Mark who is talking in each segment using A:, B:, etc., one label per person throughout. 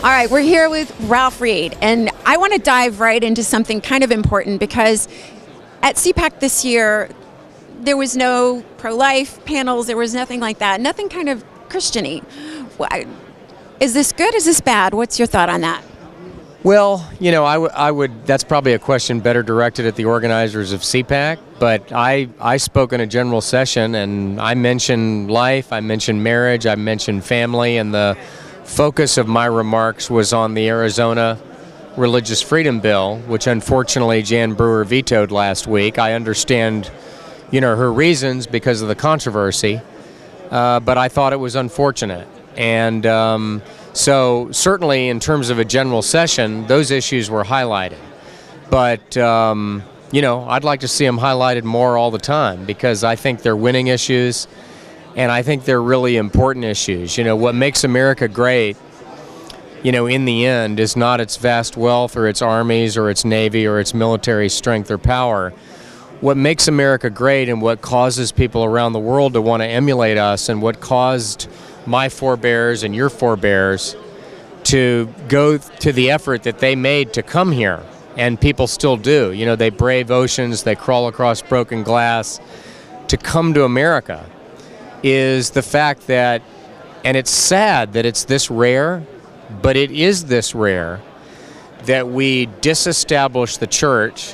A: All right, we're here with Ralph Reed, and I want to dive right into something kind of important because at CPAC this year, there was no pro-life panels, there was nothing like that, nothing kind of Christian-y. Is this good, is this bad? What's your thought on that?
B: Well, you know, I would. That's probably a question better directed at the organizers of CPAC. But I spoke in a general session, and I mentioned life, I mentioned marriage, I mentioned family, and the focus of my remarks was on the Arizona Religious Freedom Bill, which unfortunately Jan Brewer vetoed last week. I understand, you know, her reasons because of the controversy, but I thought it was unfortunate. And so certainly in terms of a general session, those issues were highlighted. But, you know, I'd like to see them highlighted more all the time because I think they're winning issues and I think they're really important issues. You know, what makes America great, you know, in the end is not its vast wealth or its armies or its navy or its military strength or power. What makes America great and what causes people around the world to want to emulate us and what caused my forebears and your forebears to go to the effort that they made to come here, and people still do. You know, they brave oceans, they crawl across broken glass to come to America, is the fact that, and it's sad that it's this rare, but it is this rare, that we disestablish the church,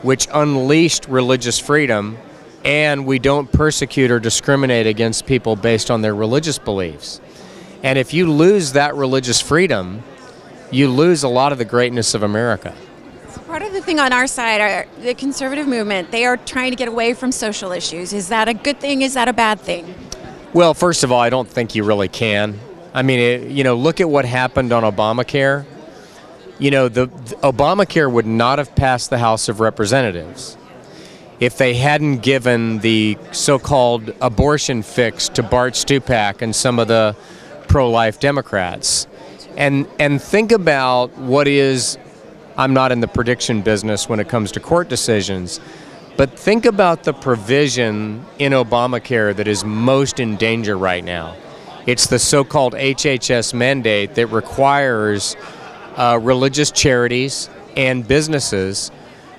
B: which unleashed religious freedom, and we don't persecute or discriminate against people based on their religious beliefs. And if you lose that religious freedom, you lose a lot of the greatness of America.
A: So part of the thing on our side, the conservative movement, they are trying to get away from social issues. Is that a good thing? Is that a bad thing?
B: Well, first of all, I don't think you really can. I mean, you know, look at what happened on Obamacare. You know, the Obamacare would not have passed the House of Representatives if they hadn't given the so-called abortion fix to Bart Stupak and some of the pro-life Democrats. And think about what is, I'm not in the prediction business when it comes to court decisions, but think about the provision in Obamacare that is most in danger right now. It's the so-called HHS Mandate that requires religious charities and businesses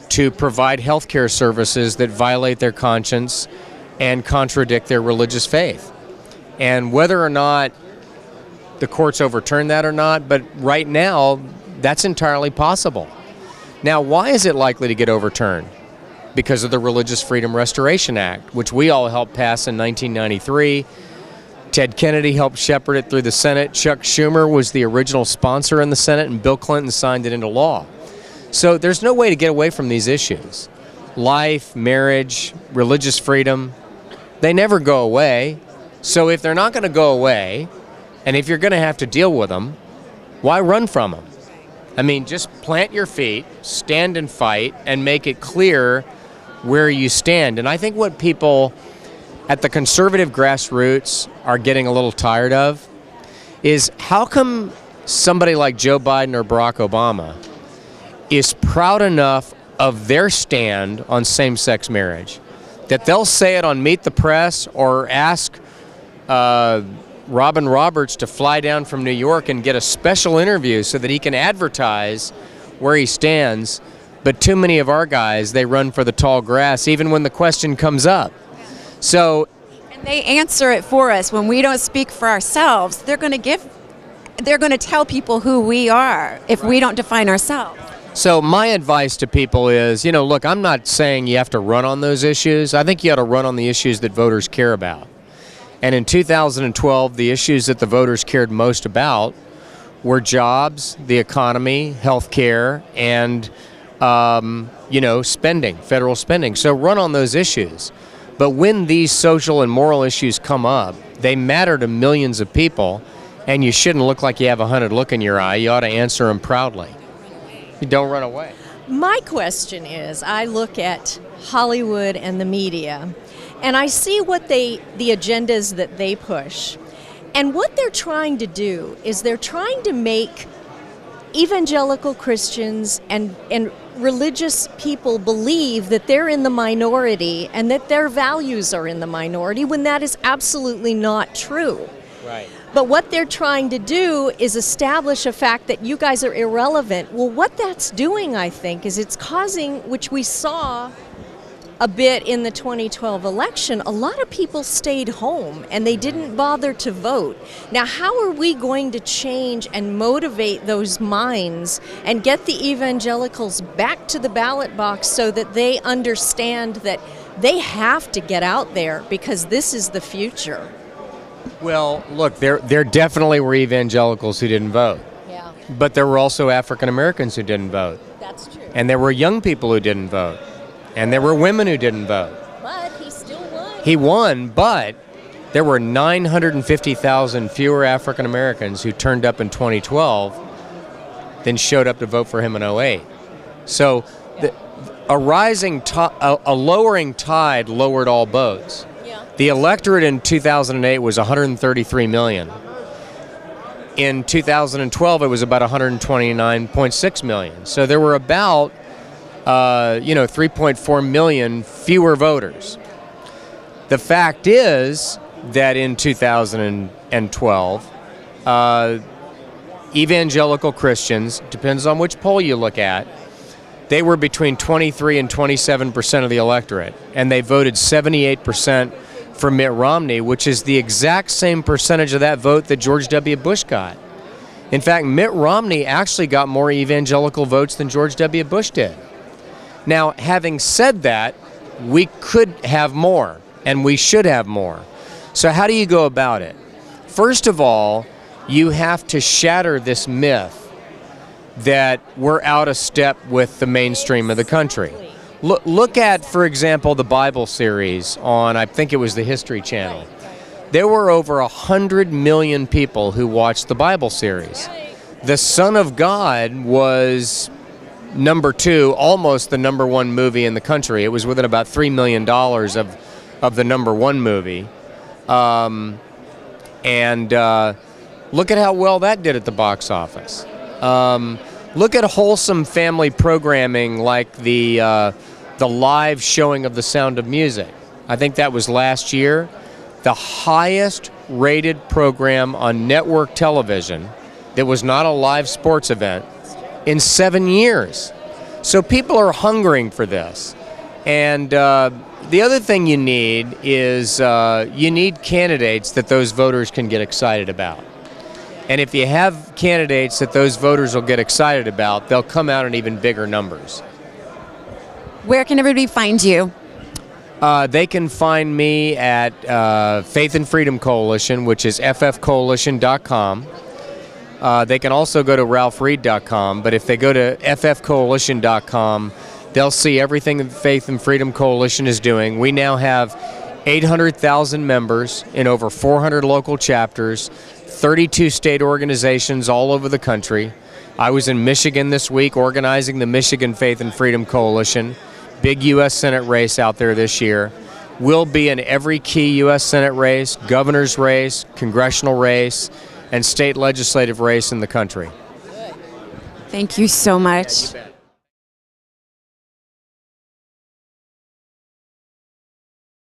B: to provide health care services that violate their conscience and contradict their religious faith. And whether or not the courts overturn that or not, but right now, that's entirely possible. Now, why is it likely to get overturned? Because of the Religious Freedom Restoration Act, which we all helped pass in 1993. Ted Kennedy helped shepherd it through the Senate. Chuck Schumer was the original sponsor in the Senate, and Bill Clinton signed it into law. So there's no way to get away from these issues. Life, marriage, religious freedom, they never go away. So if they're not going to go away, and if you're going to have to deal with them, why run from them? I mean, just plant your feet, stand and fight, and make it clear where you stand. And I think what people at the conservative grassroots are getting a little tired of is how come somebody like Joe Biden or Barack Obama is proud enough of their stand on same-sex marriage that they'll say it on Meet the Press or ask Robin Roberts to fly down from New York and get a special interview so that he can advertise where he stands. But too many of our guys, they run for the tall grass even when the question comes up. So,
A: and they answer it for us. When we don't speak for ourselves, they're going to tell people who we are if we don't define ourselves.
B: So my advice to people is, you know, look, I'm not saying you have to run on those issues. I think you ought to run on the issues that voters care about. And in 2012, the issues that the voters cared most about were jobs, the economy, health care, and, you know, spending, federal spending. So run on those issues. But when these social and moral issues come up, they matter to millions of people, and you shouldn't look like you have a hunted look in your eye. You ought to answer them proudly. You don't run away.
C: My question is, I look at Hollywood and the media, and I see what the agendas that they push. And what they're trying to do is they're trying to make evangelical Christians and religious people believe that they're in the minority and that their values are in the minority when that is absolutely not true.
B: Right.
C: But what they're trying to do is establish a fact that you guys are irrelevant. Well, what that's doing, I think, is it's causing, which we saw a bit in the 2012 election, a lot of people stayed home and they didn't bother to vote. Now, how are we going to change and motivate those minds and get the evangelicals back to the ballot box so that they understand that they have to get out there because this is the future?
B: Well, look, there definitely were evangelicals who didn't vote.
C: Yeah,
B: But there were also African Americans who didn't vote.
C: that's true.
B: And there were young people who didn't vote. And there were women who didn't vote.
C: But he still won.
B: He won, but there were 950,000 fewer African Americans who turned up in 2012 than showed up to vote for him in '08. So a lowering tide lowered all boats.
C: Yeah.
B: The electorate in 2008 was 133 million. In 2012, it was about 129.6 million. So there were about 3.4 million fewer voters. The fact is that in 2012, evangelical Christians, depends on which poll you look at, they were between 23 and 27% of the electorate, and they voted 78% for Mitt Romney, which is the exact same percentage of that vote that George W. Bush got. In fact, Mitt Romney actually got more evangelical votes than George W. Bush did. Now, having said that, we could have more, and we should have more. So how do you go about it? First of all, you have to shatter this myth that we're out of step with the mainstream of the country. Look at, for example, the Bible series on, I think it was the History Channel. There were over 100 million people who watched the Bible series. The Son of God was number 2, almost the number 1 movie in the country. It was within about $3 million of the number 1 movie. Look at how well that did at the box office. Look at wholesome family programming like the live showing of The Sound of Music. I think that was last year. The highest rated program on network television that was not a live sports event in 7 years. So people are hungering for this. And the other thing you need is you need candidates that those voters can get excited about. And if you have candidates that those voters will get excited about, they'll come out in even bigger numbers.
A: Where can everybody find you?
B: They can find me at Faith and Freedom Coalition, which is ffcoalition.com. They can also go to ralphreed.com, but if they go to ffcoalition.com, they'll see everything that Faith and Freedom Coalition is doing. We now have 800,000 members in over 400 local chapters, 32 state organizations all over the country. I was in Michigan this week organizing the Michigan Faith and Freedom Coalition. Big U.S. Senate race out there this year. We'll be in every key U.S. Senate race, governor's race, congressional race, and state legislative race in the country.
A: Thank you so much.